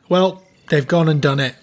Well, they've gone and done it.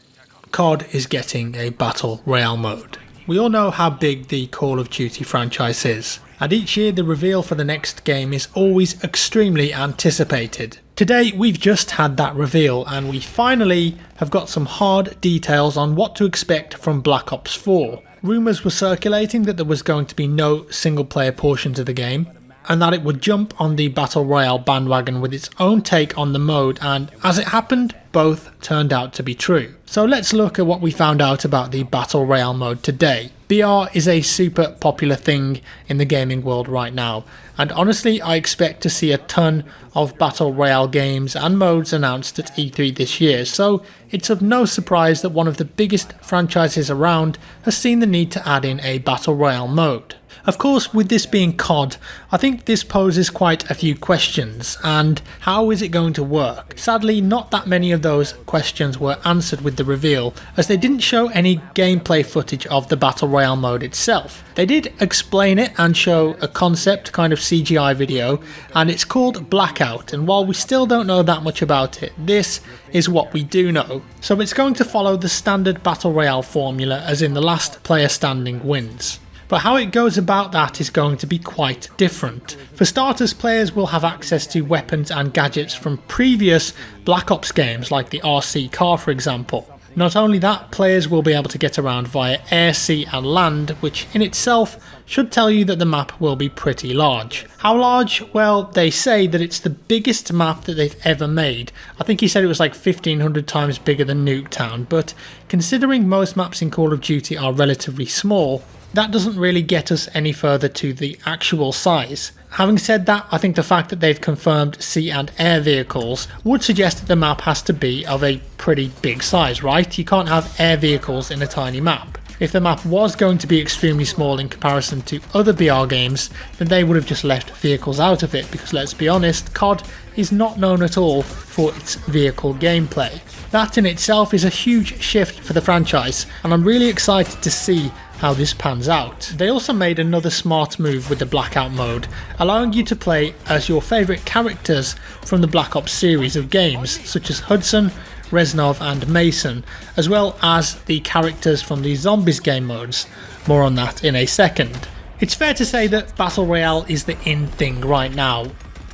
COD is getting a Battle Royale mode. We all know how big the Call of Duty franchise is, and each year the reveal for the next game is always extremely anticipated. Today we've just had that reveal and we finally have got some hard details on what to expect from Black Ops 4. Rumours were circulating that there was going to be no single player portion to the game, and that it would jump on the Battle Royale bandwagon with its own take on the mode, and as it happened, both turned out to be true. So let's look at what we found out about the Battle Royale mode today. BR is a super popular thing in the gaming world right now, and honestly I expect to see a ton of Battle Royale games and modes announced at E3 this year, so it's of no surprise that one of the biggest franchises around has seen the need to add in a Battle Royale mode. Of course, with this being COD, I think this poses quite a few questions, and how is it going to work? Sadly, not that many of those questions were answered with the reveal, as they didn't show any gameplay footage of the Battle Royale mode itself. They did explain it and show a concept kind of CGI video, and it's called Blackout, and while we still don't know that much about it, this is what we do know. So it's going to follow the standard Battle Royale formula, as in the last player standing wins. But how it goes about that is going to be quite different. For starters, players will have access to weapons and gadgets from previous Black Ops games, like the RC car for example. Not only that, players will be able to get around via air, sea and land, which in itself should tell you that the map will be pretty large. How large? Well, they say that it's the biggest map that they've ever made. I think he said it was like 1500 times bigger than Nuketown, but considering most maps in Call of Duty are relatively small, that doesn't really get us any further to the actual size. Having said that, I think the fact that they've confirmed sea and air vehicles would suggest that the map has to be of a pretty big size, right? You can't have air vehicles in a tiny map. If the map was going to be extremely small in comparison to other BR games, then they would have just left vehicles out of it, because let's be honest, COD is not known at all for its vehicle gameplay. That in itself is a huge shift for the franchise, and I'm really excited to see how this pans out. They also made another smart move with the Blackout mode, allowing you to play as your favourite characters from the Black Ops series of games, such as Hudson, Reznov and Mason, as well as the characters from the Zombies game modes. More on that in a second. It's fair to say that Battle Royale is the in thing right now.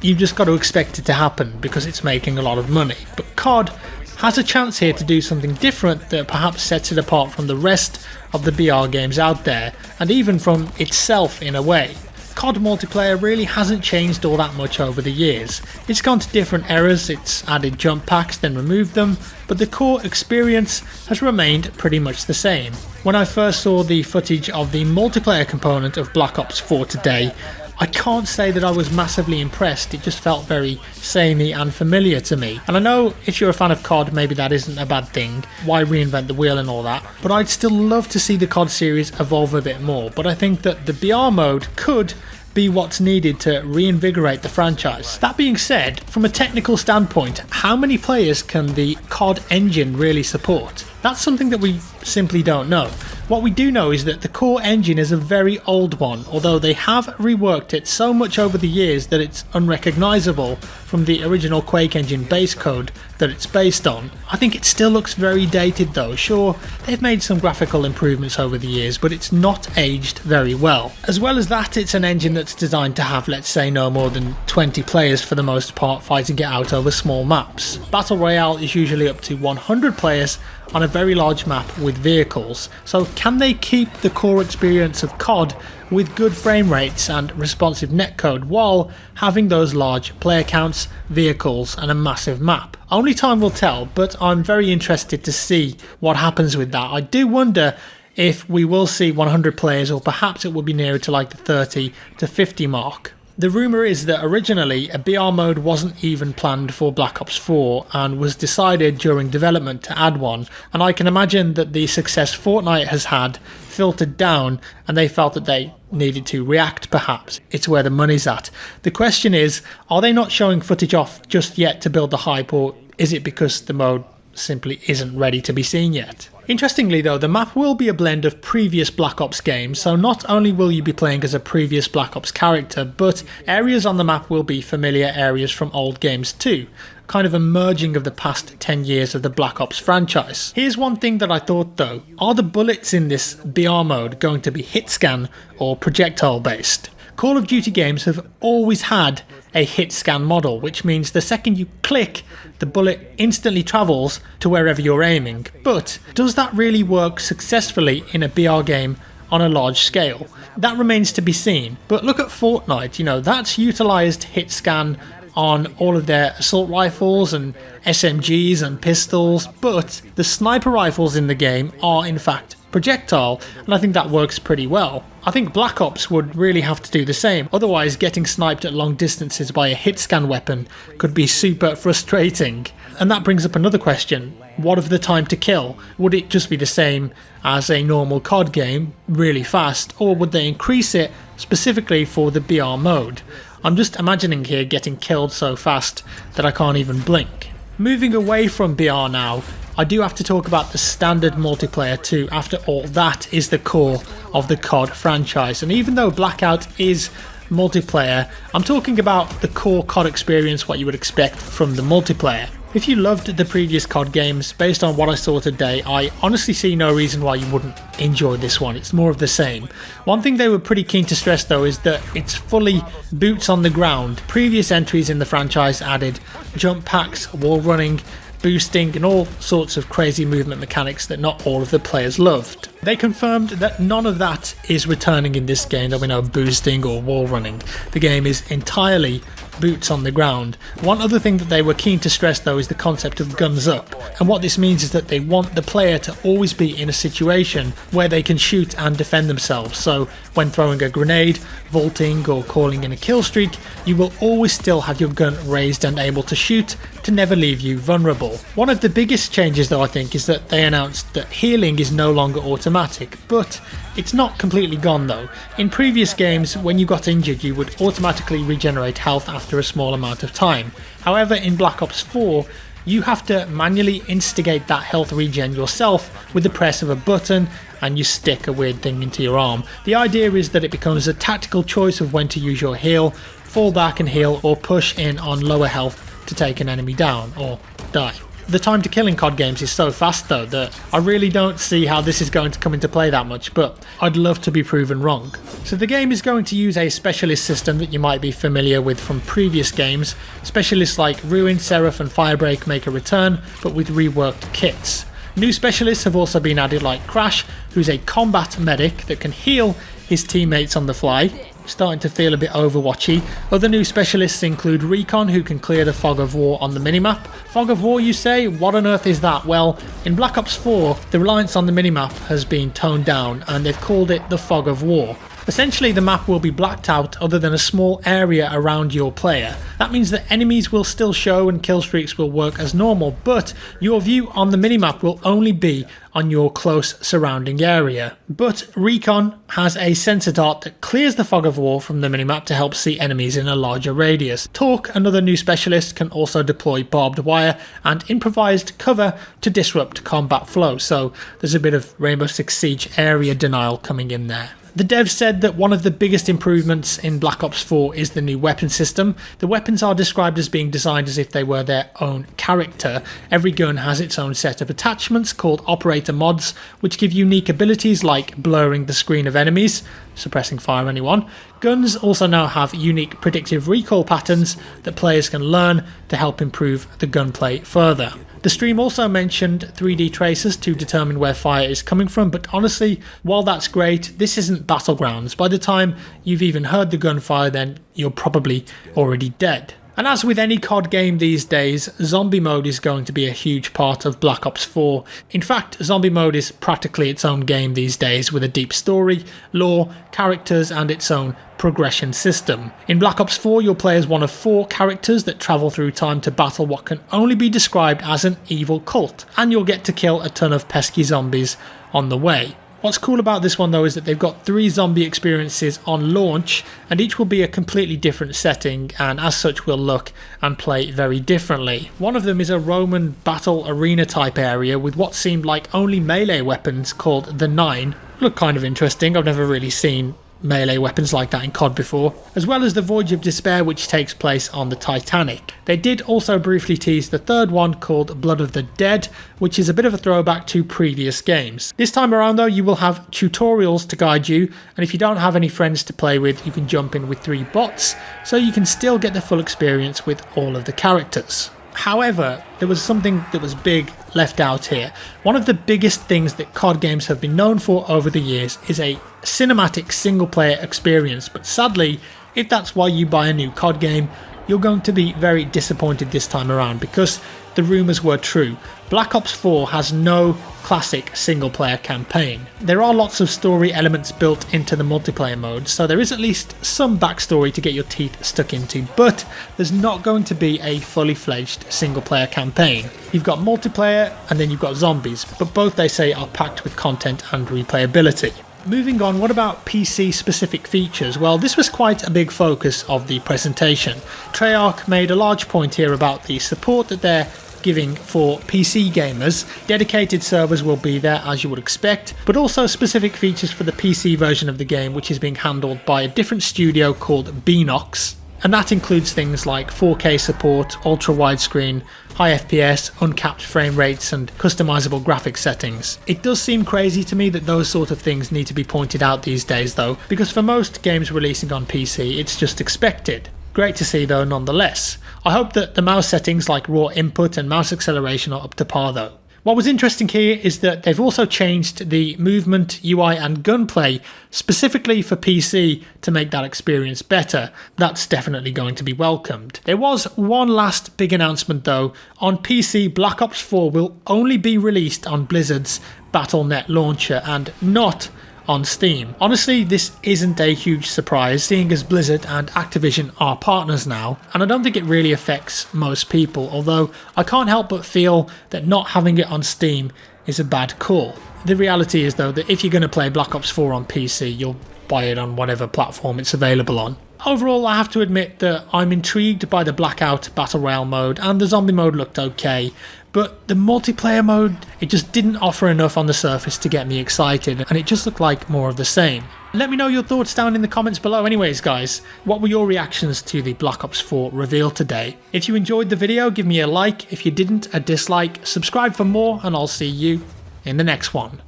You've just got to expect it to happen because it's making a lot of money. But COD has a chance here to do something different that perhaps sets it apart from the rest of the BR games out there, and even from itself in a way. COD multiplayer really hasn't changed all that much over the years. It's gone to different eras, it's added jump packs then removed them, but the core experience has remained pretty much the same. When I first saw the footage of the multiplayer component of Black Ops 4 today, I can't say that I was massively impressed. It just felt very samey and familiar to me. And I know if you're a fan of COD, maybe that isn't a bad thing. Why reinvent the wheel and all that? But I'd still love to see the COD series evolve a bit more. But I think that the BR mode could be what's needed to reinvigorate the franchise. That being said, from a technical standpoint, how many players can the COD engine really support? That's something that we simply don't know. What we do know is that the core engine is a very old one, although they have reworked it so much over the years that it's unrecognisable from the original Quake engine base code that it's based on. I think it still looks very dated though. Sure, they've made some graphical improvements over the years, but it's not aged very well. As well as that, it's an engine that's designed to have, let's say, no more than 20 players for the most part fighting it out over small maps. Battle Royale is usually up to 100 players on a very large map with vehicles, so can they keep the core experience of COD with good frame rates and responsive netcode while having those large player counts, vehicles and a massive map? Only time will tell, but I'm very interested to see what happens with that. I do wonder if we will see 100 players, or perhaps it will be nearer to like the 30 to 50 mark. The rumour is that originally a BR mode wasn't even planned for Black Ops 4 and was decided during development to add one, and I can imagine that the success Fortnite has had filtered down and they felt that they needed to react perhaps. It's where the money's at. The question is, are they not showing footage off just yet to build the hype, or is it because the mode simply isn't ready to be seen yet? Interestingly though, the map will be a blend of previous Black Ops games, so not only will you be playing as a previous Black Ops character, but areas on the map will be familiar areas from old games too. kind of a merging of the past 10 years of the Black Ops franchise. Here's one thing that I thought though, are the bullets in this BR mode going to be hit scan or projectile based? Call of Duty games have always had a hit scan model, which means the second you click, the bullet instantly travels to wherever you're aiming. But does that really work successfully in a BR game on a large scale? That remains to be seen. But look at Fortnite, you know, that's utilised hit scan on all of their assault rifles and SMGs and pistols, but the sniper rifles in the game are in fact projectile, and I think that works pretty well. I think Black Ops would really have to do the same, otherwise getting sniped at long distances by a hit scan weapon could be super frustrating. And that brings up another question, what of the time to kill? Would it just be the same as a normal COD game, really fast, or would they increase it specifically for the BR mode? I'm just imagining here getting killed so fast that I can't even blink. Moving away from BR now, I do have to talk about the standard multiplayer too. After all, that is the core of the COD franchise. And even though Blackout is multiplayer, I'm talking about the core COD experience, what you would expect from the multiplayer. If you loved the previous COD games, based on what I saw today, I honestly see no reason why you wouldn't enjoy this one. It's more of the same. One thing they were pretty keen to stress though is that it's fully boots on the ground. Previous entries in the franchise added jump packs, wall running, boosting and all sorts of crazy movement mechanics that not all of the players loved. They confirmed that none of that is returning in this game. There'll be no boosting or wall running. The game is entirely boots on the ground. One other thing that they were keen to stress though is the concept of guns up, and what this means is that they want the player to always be in a situation where they can shoot and defend themselves. So when throwing a grenade, vaulting or calling in a kill streak, you will always still have your gun raised and able to shoot to never leave you vulnerable. One of the biggest changes though I think is that they announced that healing is no longer automatic, but it's not completely gone though. In previous games, when you got injured you would automatically regenerate health after a small amount of time. However, in Black Ops 4, you have to manually instigate that health regen yourself with the press of a button, and you stick a weird thing into your arm. The idea is that it becomes a tactical choice of when to use your heal, fall back and heal, or push in on lower health to take an enemy down or die. The time to kill in COD games is so fast though that I really don't see how this is going to come into play that much, but I'd love to be proven wrong. So the game is going to use a specialist system that you might be familiar with from previous games. Specialists like Ruin, Seraph and Firebreak make a return, but with reworked kits. New specialists have also been added like Crash, who's a combat medic that can heal his teammates on the fly. Starting to feel a bit Overwatchy. Other new specialists include Recon, who can clear the Fog of War on the minimap. Fog of War, you say? What on earth is that? Well, in Black Ops 4, the reliance on the minimap has been toned down and they've called it the Fog of War. Essentially, the map will be blacked out other than a small area around your player. That means that enemies will still show and kill streaks will work as normal, but your view on the minimap will only be on your close surrounding area. But Recon has a sensor dart that clears the Fog of War from the minimap to help see enemies in a larger radius. Torque, another new specialist, can also deploy barbed wire and improvised cover to disrupt combat flow, so there's a bit of Rainbow Six Siege area denial coming in there. The devs said that one of the biggest improvements in Black Ops 4 is the new weapon system. The weapons are described as being designed as if they were their own character. Every gun has its own set of attachments called operator mods, which give unique abilities like blurring the screen of enemies, suppressing fire anyone. Guns also now have unique predictive recoil patterns that players can learn to help improve the gunplay further. The stream also mentioned 3D tracers to determine where fire is coming from, but honestly, while that's great, this isn't Battlegrounds. By the time you've even heard the gunfire, then you're probably already dead. And as with any COD game these days, zombie mode is going to be a huge part of Black Ops 4. In fact, zombie mode is practically its own game these days, with a deep story, lore, characters and its own progression system. In Black Ops 4, you'll play as one of 4 characters that travel through time to battle what can only be described as an evil cult, and you'll get to kill a ton of pesky zombies on the way. What's cool about this one though is that they've got 3 zombie experiences on launch, and each will be a completely different setting and as such will look and play very differently. One of them is a Roman battle arena type area with what seemed like only melee weapons called the Nine. Look kind of interesting. I've never really seen melee weapons like that in COD before, as well as the Voyage of Despair, which takes place on the Titanic. They did also briefly tease the third one called Blood of the Dead, which is a bit of a throwback to previous games. This time around though, you will have tutorials to guide you, and if you don't have any friends to play with, you can jump in with 3 bots, so you can still get the full experience with all of the characters. However, there was something that was big left out here. One of the biggest things that COD games have been known for over the years is a cinematic single player experience, but sadly, if that's why you buy a new COD game, you're going to be very disappointed this time around, because the rumours were true. Black Ops 4 has no classic single player campaign. There are lots of story elements built into the multiplayer mode, so there is at least some backstory to get your teeth stuck into, but there's not going to be a fully fledged single player campaign. You've got multiplayer and then you've got zombies, but both they say are packed with content and replayability. Moving on, what about PC specific features? Well, this was quite a big focus of the presentation. Treyarch made a large point here about the support that they're giving for PC gamers. Dedicated servers will be there, as you would expect, but also specific features for the PC version of the game, which is being handled by a different studio called Beanox. And that includes things like 4K support, ultra widescreen, high FPS, uncapped frame rates and customizable graphics settings. It does seem crazy to me that those sort of things need to be pointed out these days though, because for most games releasing on PC it's just expected. Great to see though nonetheless. I hope that the mouse settings like raw input and mouse acceleration are up to par though. What was interesting here is that they've also changed the movement, UI and gunplay specifically for PC to make that experience better. That's definitely going to be welcomed. There was one last big announcement though. On PC, Black Ops 4 will only be released on Blizzard's Battlenet launcher and not on Steam. Honestly, this isn't a huge surprise, seeing as Blizzard and Activision are partners now, and I don't think it really affects most people, although I can't help but feel that not having it on Steam is a bad call. The reality is though that if you're going to play Black Ops 4 on PC, you'll buy it on whatever platform it's available on. Overall, I have to admit that I'm intrigued by the Blackout Battle Royale mode, and the zombie mode looked okay, but the multiplayer mode, it just didn't offer enough on the surface to get me excited, and it just looked like more of the same. Let me know your thoughts down in the comments below anyways guys. What were your reactions to the Black Ops 4 reveal today? If you enjoyed the video, give me a like. If you didn't, a dislike. Subscribe for more, and I'll see you in the next one.